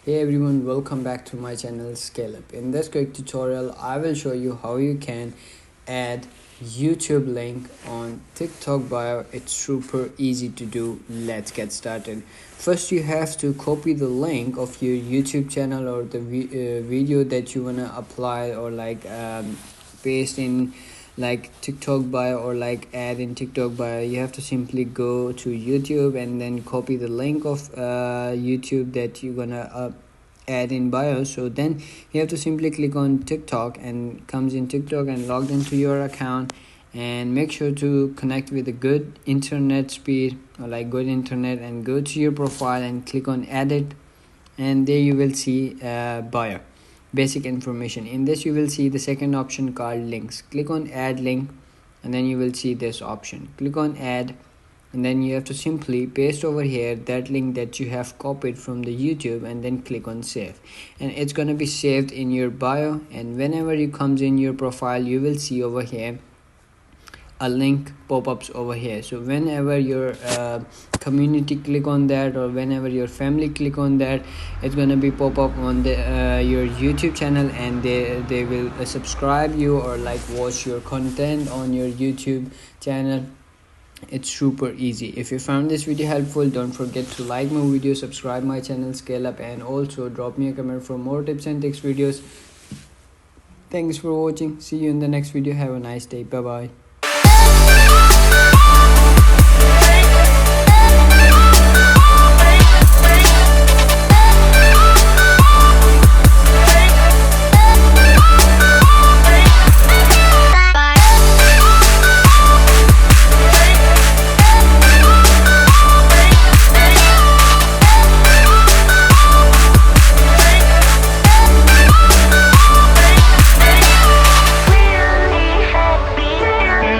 Hey everyone, welcome back to my channel Scale Up. In this quick tutorial, I will show you how you can add YouTube link on TikTok bio. It's super easy to do. Let's get started. First, you have to copy the link of your YouTube channel or the video that you wanna apply or paste in TikTok bio or add in TikTok bio. You have to simply go to YouTube and then copy the link of YouTube that you're gonna add in bio. So then you have to simply click on TikTok and comes in TikTok and logged into your account, and make sure to connect with a good internet speed or good internet, and go to your profile and click on edit, and there you will see bio basic information. In this you will see the second option called links. Click on add link, and then you will see this option. Click on add, and then you have to simply paste over here that link that you have copied from the YouTube, and then click on save, and it's going to be saved in your bio. And whenever you comes in your profile, you will see over here a link pop-ups over here. So whenever your community click on that, or whenever your family click on that, it's gonna be pop up on the your YouTube channel, and they will subscribe you or watch your content on your YouTube channel. It's super easy. If you found this video helpful, don't forget to like my video, subscribe my channel Scale Up, and also drop me a comment for more tips and tricks videos. Thanks for watching. See you in the next video. Have a nice day. Bye bye.